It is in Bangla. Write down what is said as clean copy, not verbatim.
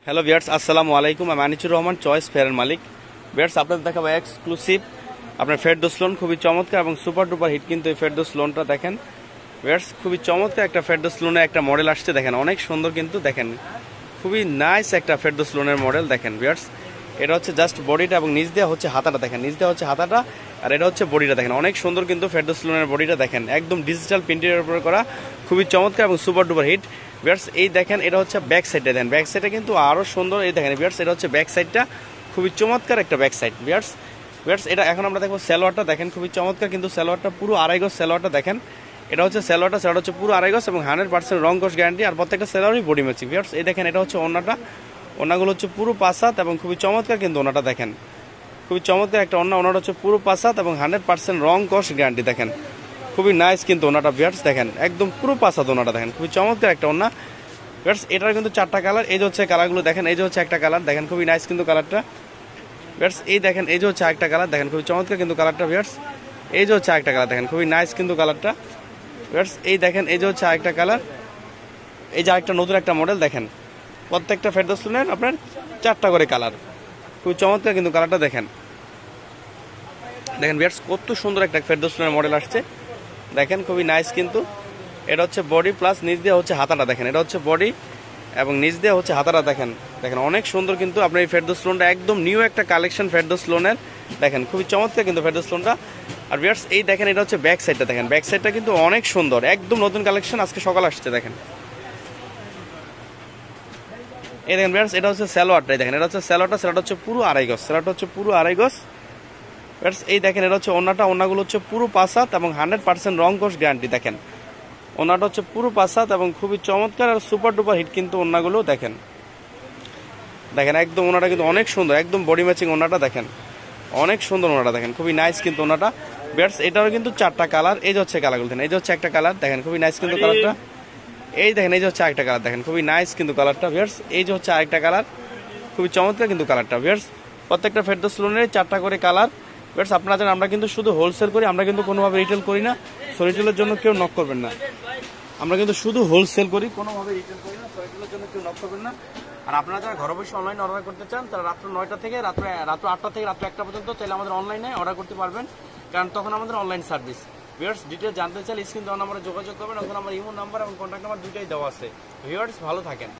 হ্যালো ভিউয়ার্স, আসসালামু আলাইকুম। আমি আনিচুর রহমান, চয়েস ফেয়ারের মালিক। ভিউয়ার্স, আপনাদের দেখাবো এক্সক্লুসিভ আপনার ফেরদৌস লোন, খুবই চমৎকার এবং সুপার ডুপার হিট কিন্তু এই ফেরদৌস লোনটা দেখেন। ভিউয়ার্স, খুবই চমৎকার একটা ফেরদৌস লোনের একটা মডেল আসছে, দেখেন অনেক সুন্দর কিন্তু, দেখেন খুবই নাইস একটা ফেরদৌস লোনের মডেল। দেখেন ভিউয়ার্স, এটা হচ্ছে জাস্ট বডিটা এবং নিচ দেওয়া হচ্ছে হাতাটা, দেখেন নিচ দেওয়া হচ্ছে হাতাটা, আর এটা হচ্ছে বডিটা। দেখেন অনেক সুন্দর কিন্তু ফেরদৌস লোনের বডিটা, দেখেন একদম ডিজিটাল প্রিন্টের উপরে করা, খুবই চমৎকার এবং সুপার ডুপার হিট। ভিউয়ার্স, এই দেখেন এটা হচ্ছে ব্যাক সাইডটা, দেখেন ব্যাক সাইডটা কিন্তু আরও সুন্দর। এই দেখেন ভিউয়ার্স, এটা হচ্ছে ব্যাক সাইডটা, খুবই চমৎকার একটা ব্যাক সাইড। ভিউয়ার্স, এটা এখন আমরা দেখবো সালোয়ারটা, দেখেন খুবই চমৎকার কিন্তু সালোয়ারটা পুরো আড়াই গজ সালোয়ারটা দেখেন। এটা হচ্ছে সালোয়ারটা হচ্ছে পুরো আড়াই গজ এবং 100% রং কস গ্যারান্টি, আর প্রত্যেকটা সালোয়ারই বডি ম্যাচিং। ভিউয়ার্স, এই দেখেন এটা হচ্ছে ওড়নাটা, ওড়নাগুলো হচ্ছে পুরো 5/7 এবং খুবই চমৎকার কিন্তু ওড়নাটা দেখেন, খুবই চমৎকার একটা ওড়নাটা হচ্ছে পুরো 5/7 এবং 100% রং কস গ্যারান্টি। দেখেন খুবই নাইস কিন্তু ওড়নাটা। ভিউয়ার্স, দেখেন একদম পুরো 5/7 ওড়নাটা, দেখেন খুবই চমৎকার একটা ওড়না। ভিউয়ার্স, এটার কিন্তু 4টা কালার, এই যে হচ্ছে কালারগুলো দেখেন, এই যে হচ্ছে একটা কালার, দেখেন খুবই নাইস কিন্তু কালারটা। ভিউয়ার্স, এই দেখেন এই যে হচ্ছে একটা কালার, দেখেন খুবই চমৎকার কিন্তু কালারটা। ভিউয়ার্স, এই যে হচ্ছে একটা কালার, দেখেন খুবই নাইস কিন্তু কালারটা। ভিউয়ার্স, এই দেখেন এই যে হচ্ছে আরেকটা কালার, এই যে আরেকটা নতুন একটা মডেল। দেখেন প্রত্যেকটা ফেরদৌস লোনের আপনার 4টা করে কালার, খুবই চমৎকার কিন্তু কালারটা। দেখেন ভিউয়ার্স, কত সুন্দর একটা ফেরদৌস লোনের মডেল আসছে, দেখেন খুবই নাইস কিন্তু। এটা হচ্ছে বডি প্লাস নিচ দিয়ে হচ্ছে হাতাটা, দেখেন এটা হচ্ছে বডি এবং নিচ দিয়ে হচ্ছে হাতাটা। দেখেন অনেক সুন্দর কিন্তু আপনার এই ফেরদৌস লোনটা, একদম নিউ একটা কালেকশন ফেরদৌস লোনের। দেখেন খুবই চমৎকার কিন্তু ফেরদৌস লোনটা। আর ভিউয়ার্স, এই দেখেন এটা হচ্ছে ব্যাক সাইডটা, দেখেন ব্যাক সাইডটা কিন্তু অনেক সুন্দর, একদম নতুন কালেকশন, আজকে সকাল আসছে। দেখেন এই দেখেন ভিউয়ার্স, এটা হচ্ছে সালোয়ারটাই, দেখেন এটা হচ্ছে সালোয়ারটা হচ্ছে পুরো আড়াই গজ, সালোয়ারটা হচ্ছে পুরো আড়াই গজ। ভিউয়ার্স, এই দেখেন এটা হচ্ছে ওড়নাগুলো হচ্ছে পুরো 5/7 এবং 100% রং কস গ্যারান্টি। দেখেন ওড়নাটা হচ্ছে পুরো 5/7 এবং খুবই চমৎকার আর সুপার ডুপার হিট কিন্তু ওড়নাগুলো। দেখেন একদম ওড়নাটা কিন্তু অনেক সুন্দর, একদম বডি ম্যাচিং ওড়নাটা। দেখেন অনেক সুন্দর ওড়নাটা, দেখেন খুবই নাইস কিন্তু ওড়নাটা। ভিউয়ার্স, এটারও কিন্তু 4টা কালার, এই যে হচ্ছে কালারগুলো, দেখেন এই যে হচ্ছে একটা কালার, দেখেন খুবই নাইস কিন্তু কালারটা। এই দেখেন এই যে হচ্ছে আরেকটা কালার, দেখেন খুবই নাইস কিন্তু কালারটা। ভিউয়ার্স, এই যে হচ্ছে আরেকটা কালার, খুবই চমৎকার কিন্তু কালারটা। ভিউয়ার্স, প্রত্যেকটা ফেরদৌস লোনের 4টা করে কালার। ভিউয়ার্স, আপনারা জানেন আমরা কিন্তু শুধু হোলসেল করি, আমরা কিন্তু কোনোভাবে রিটেল করি না। সো রিটেলের জন্য কেউ নক করবেন না, আমরা কিন্তু শুধু হোলসেল করি, কোনোভাবে রিটেল করি না। সো রিটেলের জন্য কেউ নক করবেন না। আর আপনারা যারা ঘরে বসে অনলাইনে অর্ডার করতে চান, তারা রাত্র 9টা থেকে রাত্র 8টা থেকে রাত্র 1টা পর্যন্ত চাইলে আমাদের অনলাইনে অর্ডার করতে পারবেন, কারণ তখন আমাদের অনলাইন সার্ভিস। ভিউয়ার্স, ডিটেল জানতে চাইলে স্ক্রিন দেওয়া নাম্বারে যোগাযোগ করবেন, তখন আমার ইমো নাম্বার এবং কন্ট্যাক্ট নাম্বার দুইটাই দেওয়া আছে। ভিউয়ার্স, ভালো থাকেন।